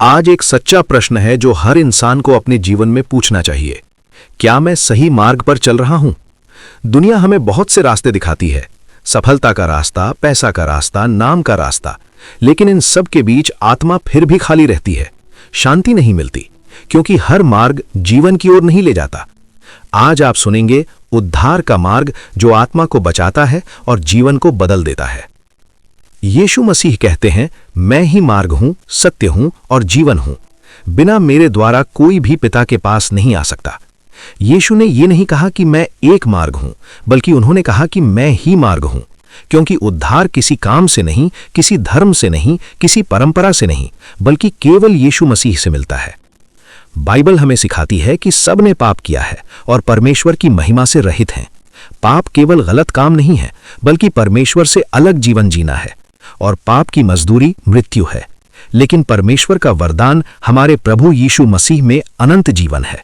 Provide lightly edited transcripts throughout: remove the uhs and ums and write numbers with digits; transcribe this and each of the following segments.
आज एक सच्चा प्रश्न है जो हर इंसान को अपने जीवन में पूछना चाहिए। क्या मैं सही मार्ग पर चल रहा हूं? दुनिया हमें बहुत से रास्ते दिखाती है, सफलता का रास्ता, पैसा का रास्ता, नाम का रास्ता, लेकिन इन सब के बीच आत्मा फिर भी खाली रहती है, शांति नहीं मिलती, क्योंकि हर मार्ग जीवन की ओर नहीं ले जाता। आज आप सुनेंगे उद्धार का मार्ग जो आत्मा को बचाता है और जीवन को बदल देता है। यीशु मसीह कहते हैं, मैं ही मार्ग हूं, सत्य हूं और जीवन हूं। बिना मेरे द्वारा कोई भी पिता के पास नहीं आ सकता। यीशु ने यह नहीं कहा कि मैं एक मार्ग हूं, बल्कि उन्होंने कहा कि मैं ही मार्ग हूं, क्योंकि उद्धार किसी काम से नहीं, किसी धर्म से नहीं, किसी परंपरा से नहीं, बल्कि केवल यीशु मसीह से मिलता है। बाइबल हमें सिखाती है कि सब ने पाप किया है और परमेश्वर की महिमा से रहित हैं। पाप केवल गलत काम नहीं है, बल्कि परमेश्वर से अलग जीवन जीना है, और पाप की मजदूरी मृत्यु है। लेकिन परमेश्वर का वरदान हमारे प्रभु यीशु मसीह में अनंत जीवन है।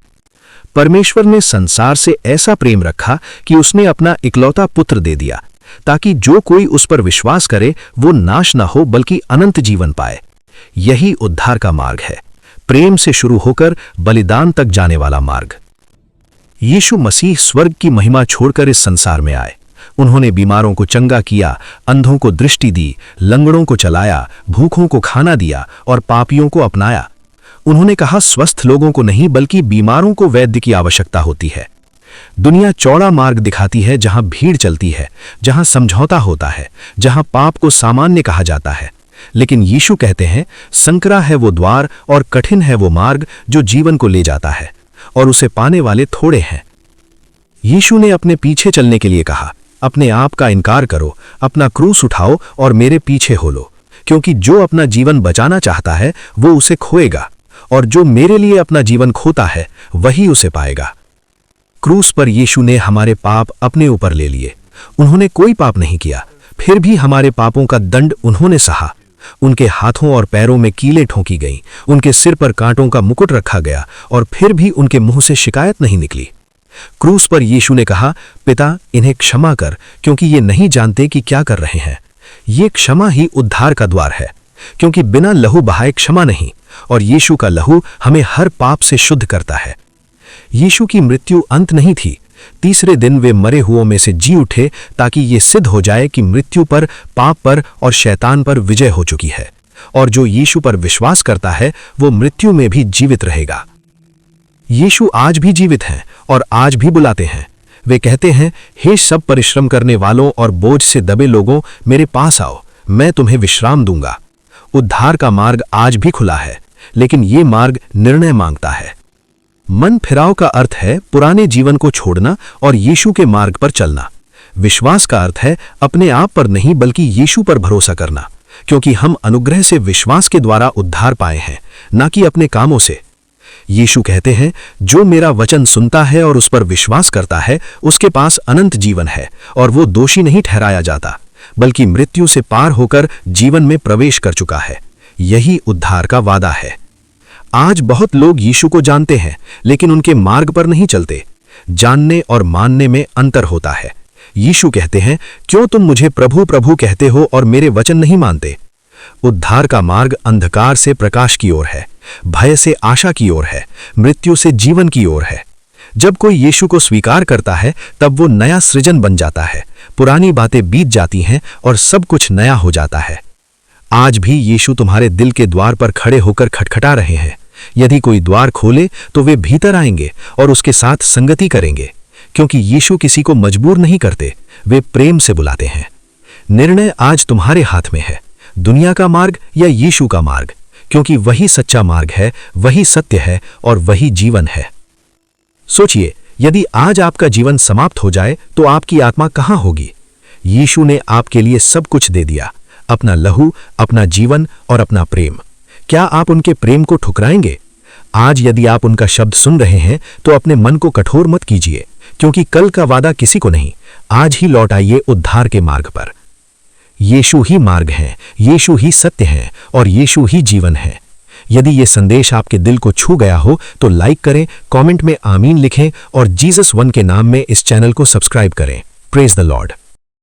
परमेश्वर ने संसार से ऐसा प्रेम रखा कि उसने अपना इकलौता पुत्र दे दिया, ताकि जो कोई उस पर विश्वास करे वो नाश न हो बल्कि अनंत जीवन पाए। यही उद्धार का मार्ग है, प्रेम से शुरू होकर बलिदान तक जाने वाला मार्ग। यीशु मसीह स्वर्ग की महिमा छोड़कर इस संसार में आए। उन्होंने बीमारों को चंगा किया, अंधों को दृष्टि दी, लंगड़ों को चलाया, भूखों को खाना दिया और पापियों को अपनाया। उन्होंने कहा, स्वस्थ लोगों को नहीं बल्कि बीमारों को वैद्य की आवश्यकता होती है। दुनिया चौड़ा मार्ग दिखाती है, जहां भीड़ चलती है, जहां समझौता होता है, जहां पाप को सामान्य कहा जाता है। लेकिन यीशु कहते हैं, संकरा है वो द्वार और कठिन है वो मार्ग जो जीवन को ले जाता है, और उसे पाने वाले थोड़े हैं। यीशु ने अपने पीछे चलने के लिए कहा, अपने आप का इनकार करो, अपना क्रूस उठाओ और मेरे पीछे हो लो, क्योंकि जो अपना जीवन बचाना चाहता है वो उसे खोएगा, और जो मेरे लिए अपना जीवन खोता है वही उसे पाएगा। क्रूस पर यीशु ने हमारे पाप अपने ऊपर ले लिए। उन्होंने कोई पाप नहीं किया, फिर भी हमारे पापों का दंड उन्होंने सहा। उनके हाथों और पैरों में कीलें ठोंकी गईं, उनके सिर पर कांटों का मुकुट रखा गया, और फिर भी उनके मुंह से शिकायत नहीं निकली। क्रूस पर यीशु ने कहा, पिता इन्हें क्षमा कर, क्योंकि ये नहीं जानते कि क्या कर रहे हैं। ये क्षमा ही उद्धार का द्वार है, क्योंकि बिना लहू बहाए क्षमा नहीं, और यीशु का लहू हमें हर पाप से शुद्ध करता है। यीशु की मृत्यु अंत नहीं थी। तीसरे दिन वे मरे हुओं में से जी उठे, ताकि ये सिद्ध हो जाए कि मृत्यु पर, पाप पर और शैतान पर विजय हो चुकी है, और जो यीशु पर विश्वास करता है वो मृत्यु में भी जीवित रहेगा। यीशु आज भी जीवित हैं और आज भी बुलाते हैं। वे कहते हैं, हे सब परिश्रम करने वालों और बोझ से दबे लोगों, मेरे पास आओ, मैं तुम्हें विश्राम दूंगा। उद्धार का मार्ग आज भी खुला है, लेकिन ये मार्ग निर्णय मांगता है। मन फिराव का अर्थ है पुराने जीवन को छोड़ना और यीशु के मार्ग पर चलना। विश्वास का अर्थ है अपने आप पर नहीं बल्कि यीशु पर भरोसा करना, क्योंकि हम अनुग्रह से विश्वास के द्वारा उद्धार पाए हैं, न कि अपने कामों से। यीशु कहते हैं, जो मेरा वचन सुनता है और उस पर विश्वास करता है उसके पास अनंत जीवन है, और वो दोषी नहीं ठहराया जाता, बल्कि मृत्यु से पार होकर जीवन में प्रवेश कर चुका है। यही उद्धार का वादा है। आज बहुत लोग यीशु को जानते हैं, लेकिन उनके मार्ग पर नहीं चलते। जानने और मानने में अंतर होता है। यीशु कहते हैं, क्यों तुम मुझे प्रभु प्रभु कहते हो और मेरे वचन नहीं मानते? उद्धार का मार्ग अंधकार से प्रकाश की ओर है, भय से आशा की ओर है, मृत्यु से जीवन की ओर है। जब कोई यीशु को स्वीकार करता है तब वो नया सृजन बन जाता है। पुरानी बातें बीत जाती हैं और सब कुछ नया हो जाता है। आज भी यीशु तुम्हारे दिल के द्वार पर खड़े होकर खटखटा रहे हैं। यदि कोई द्वार खोले तो वे भीतर आएंगे और उसके साथ संगति करेंगे, क्योंकि यीशु किसी को मजबूर नहीं करते, वे प्रेम से बुलाते हैं। निर्णय आज तुम्हारे हाथ में है, दुनिया का मार्ग या यीशु का मार्ग, क्योंकि वही सच्चा मार्ग है, वही सत्य है और वही जीवन है। सोचिए, यदि आज आपका जीवन समाप्त हो जाए तो आपकी आत्मा कहां होगी? यीशु ने आपके लिए सब कुछ दे दिया, अपना लहू, अपना जीवन और अपना प्रेम। क्या आप उनके प्रेम को ठुकराएंगे? आज यदि आप उनका शब्द सुन रहे हैं तो अपने मन को कठोर मत कीजिए, क्योंकि कल का वादा किसी को नहीं। आज ही लौट आइए उद्धार के मार्ग पर। यीशु ही मार्ग है, यीशु ही सत्य है और यीशु ही जीवन है। यदि ये संदेश आपके दिल को छू गया हो तो लाइक करें, कमेंट में आमीन लिखें और जीसस वन के नाम में इस चैनल को सब्सक्राइब करें। Praise the Lord.